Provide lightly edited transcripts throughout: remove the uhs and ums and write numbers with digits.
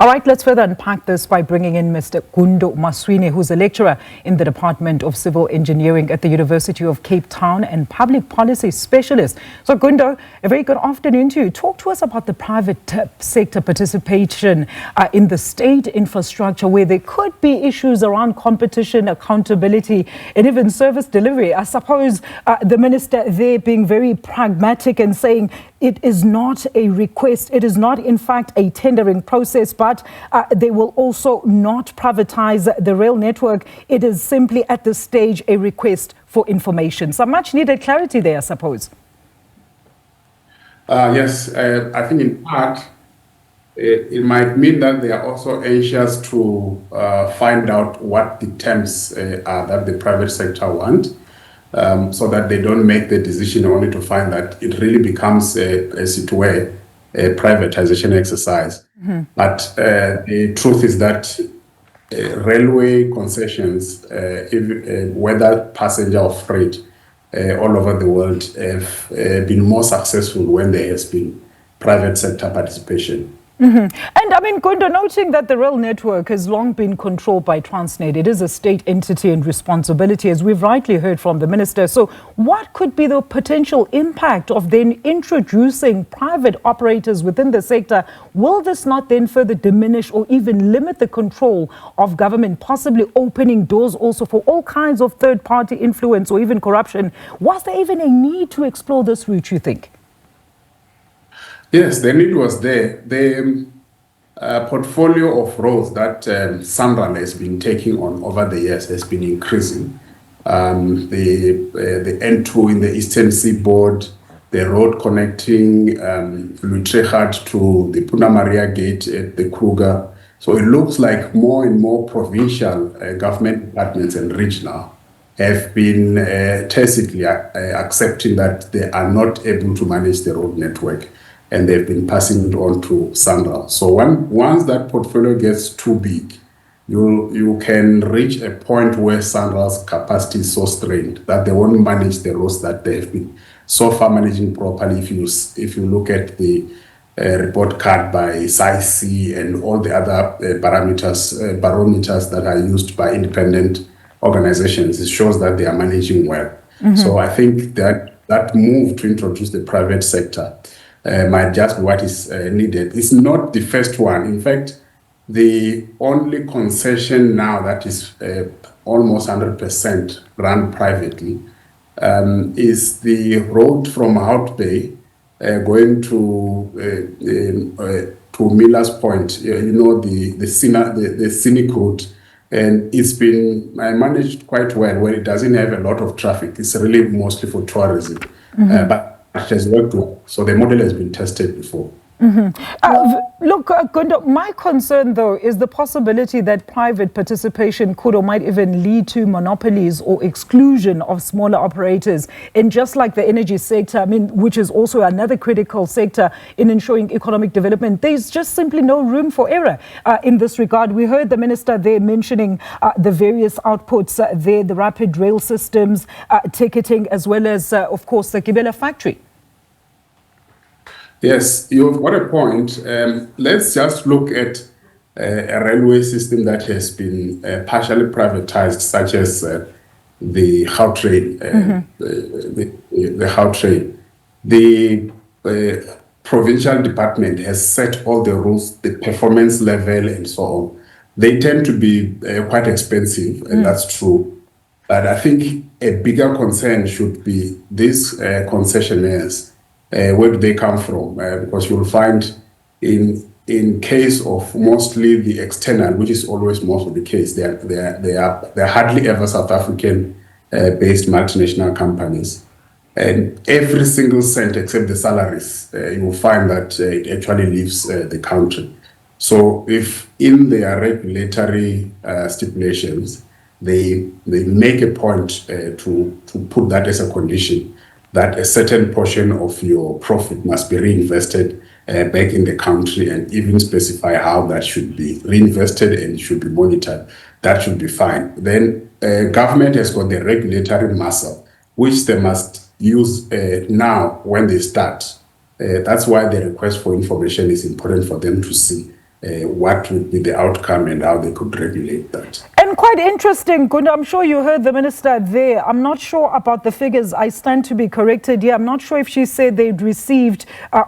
All right, let's further unpack this by bringing in Mr. Gundo Maswime, who's a lecturer in the Department of Civil Engineering at the University of Cape Town and public policy specialist. So, Gundo, a very good afternoon to you. Talk to us about the private sector participation in the state infrastructure, where there could be issues around competition, accountability, and even service delivery. I suppose the minister there being very pragmatic and saying it is not a request, it is not in fact a tendering process, but they will also not privatize the rail network. It is simply at this stage a request for information. Some much needed clarity there, I suppose. Yes, I think in part it might mean that they are also anxious to find out what the terms are that the private sector want. So that they don't make the decision only to find that it really becomes a privatization exercise. Mm-hmm. But the truth is that railway concessions, whether passenger or freight, all over the world have been more successful when there has been private sector participation. Mm-hmm. And I mean, Gundo, noting that the rail network has long been controlled by Transnet, it is a state entity and responsibility, as we've rightly heard from the minister. So what could be the potential impact of then introducing private operators within the sector? Will this not then further diminish or even limit the control of government, possibly opening doors also for all kinds of third-party influence or even corruption? Was there even a need to explore this route, you think? Yes, the need was there. The portfolio of roles that SANRAL has been taking on over the years has been increasing. The N2 in the Eastern Seaboard, the road connecting Utrecht to the Puna Maria Gate at the Kruger. So it looks like more and more provincial government departments and regional have been tacitly accepting that they are not able to manage the road network, and they've been passing it on to SANRAL. So once that portfolio gets too big, you can reach a point where SANRAL's capacity is so strained that they won't manage the roads that they have been so far managing properly. If you look at the report card by SABC and all the other barometers that are used by independent organizations, it shows that they are managing well. Mm-hmm. So I think that move to introduce the private sector might just be what is needed. It's not the first one. In fact, the only concession now that is almost 100% run privately is the road from Hout Bay going to Miller's Point. The scenic route, and it's been managed quite well, where it doesn't have a lot of traffic. It's really mostly for tourism, mm-hmm. But it has worked well. So the model has been tested before. Mm-hmm. Look, Gundo, my concern, though, is the possibility that private participation could or might even lead to monopolies or exclusion of smaller operators. And just like the energy sector, I mean, which is also another critical sector in ensuring economic development, there's just simply no room for error in this regard. We heard the minister there mentioning the various outputs there, the rapid rail systems, ticketing, as well as, of course, the Gibela factory. Yes, you've got a point. Let's just look at a railway system that has been partially privatized, such as the Gautrain. The Gautrain. The provincial department has set all the rules, the performance level, and so on. They tend to be quite expensive, and that's true. But I think a bigger concern should be these concessionaires. Where do they come from? Because you'll find in case of mostly the external, which is always most of the case, they're hardly ever South African based multinational companies. And every single cent except the salaries, you will find that it actually leaves the country. So if in their regulatory stipulations, they make a point to put that as a condition, that a certain portion of your profit must be reinvested back in the country, and even specify how that should be reinvested and should be monitored, that should be fine. Then government has got the regulatory muscle, which they must use now when they start. That's why the request for information is important for them to see. what would be the outcome and how they could regulate that. And quite interesting, Gundo, I'm sure you heard the minister there. I'm not sure about the figures. I stand to be corrected here. I'm not sure if she said they'd received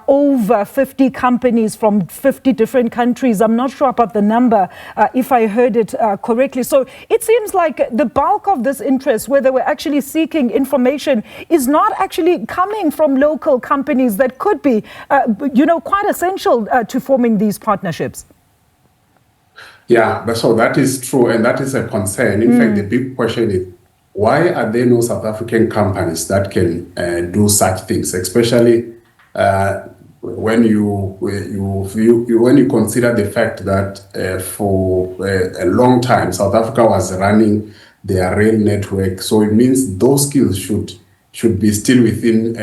over 50 companies from 50 different countries. I'm not sure about the number, if I heard it correctly. So it seems like the bulk of this interest, where they were actually seeking information, is not actually coming from local companies that could be, quite essential to forming these partnerships. Yeah, so that is true, and that is a concern. In fact, the big question is, why are there no South African companies that can do such things, especially when you consider the fact that for a long time South Africa was running their rail network, so it means those skills should be still within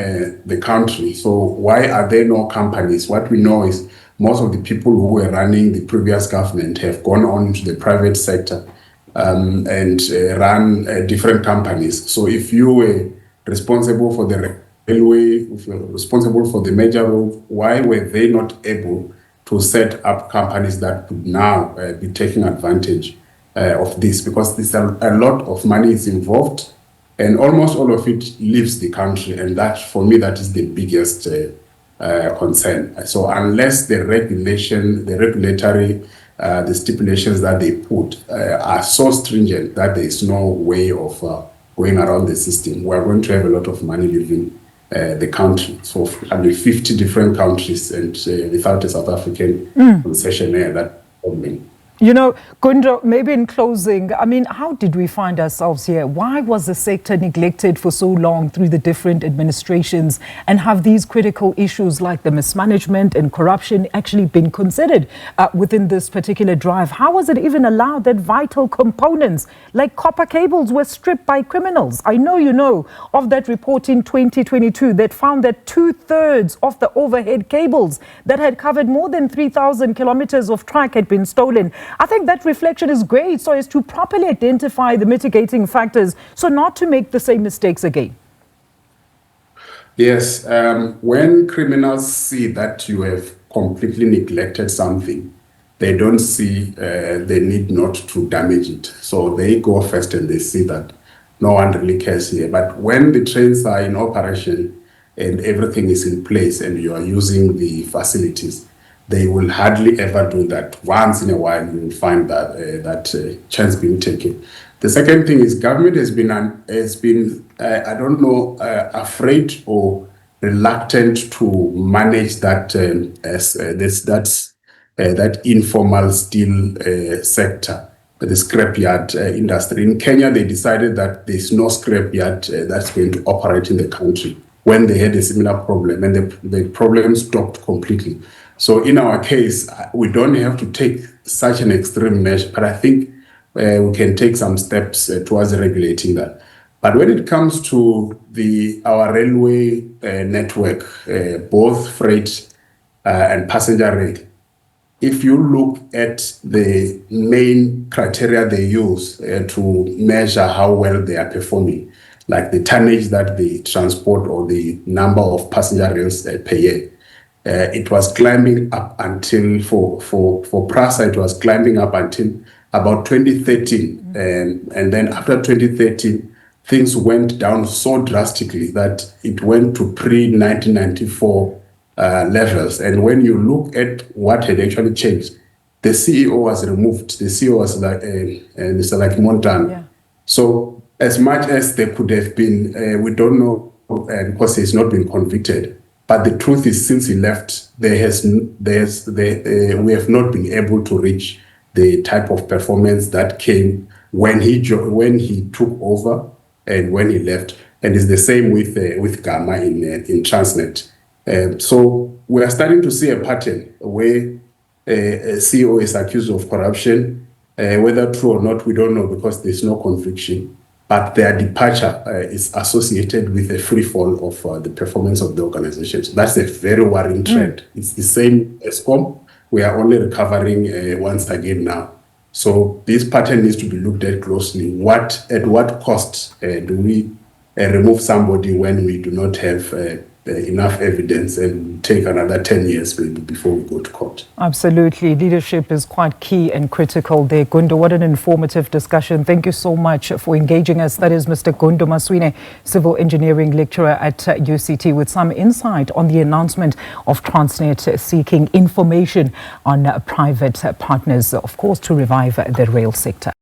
the country. So why are there no companies? What we know is most of the people who were running the previous government have gone on into the private sector and run different companies. So if you were responsible for the railway, if you're responsible for the major road, why were they not able to set up companies that could now be taking advantage of this? Because there's a lot of money is involved, and almost all of it leaves the country, and that, for me, that is the biggest concern. So unless the regulatory, the stipulations that they put are so stringent that there is no way of going around the system, we're going to have a lot of money leaving the country. So 50 different countries and without a South African concessionaire, that's problem. You know, Gundo, maybe in closing, I mean, how did we find ourselves here? Why was the sector neglected for so long through the different administrations? And have these critical issues like the mismanagement and corruption actually been considered within this particular drive? How was it even allowed that vital components like copper cables were stripped by criminals? I know you know of that report in 2022 that found that 2/3 of the overhead cables that had covered more than 3,000 kilometers of track had been stolen. I think that reflection is great, so as to properly identify the mitigating factors, so not to make the same mistakes again. Yes, when criminals see that you have completely neglected something, they don't see the need not to damage it. So they go first and they see that no one really cares here. But when the trains are in operation and everything is in place and you are using the facilities, they will hardly ever do that. Once in a while, you will find that chance being taken. The second thing is government has been I don't know, afraid or reluctant to manage that that informal steel sector, the scrapyard industry. In Kenya, they decided that there's no scrapyard that's going to operate in the country when they had a similar problem, and the problem stopped completely. So in our case, we don't have to take such an extreme measure, but I think we can take some steps towards regulating that. But when it comes to our railway network, both freight and passenger rail, if you look at the main criteria they use to measure how well they are performing, like the tonnage that they transport or the number of passenger rails per year, it was climbing up until, for PRASA, it was climbing up until about 2013. And then after 2013, things went down so drastically that it went to pre-1994 levels. And when you look at what had actually changed, the CEO was removed. The CEO was like Mr. Like Montana. Yeah. So as much as there could have been, we don't know because he's not been convicted. But the truth is, since he left, we have not been able to reach the type of performance that came when he took over and when he left. And it's the same with Gamma in Transnet. So we are starting to see a pattern where a CEO is accused of corruption. Whether true or not, we don't know because there's no conviction. But their departure is associated with a free fall of the performance of the organization. So that's a very worrying trend. It's the same as ESCOM. We are only recovering once again now. So this pattern needs to be looked at closely. At what cost do we remove somebody when we do not have enough evidence and take another 10 years maybe before we go to court. Absolutely. Leadership is quite key and critical there. Gundo, what an informative discussion. Thank you so much for engaging us. That is Mr. Gundo Maswime, Civil Engineering Lecturer at UCT, with some insight on the announcement of Transnet seeking information on private partners, of course, to revive the rail sector.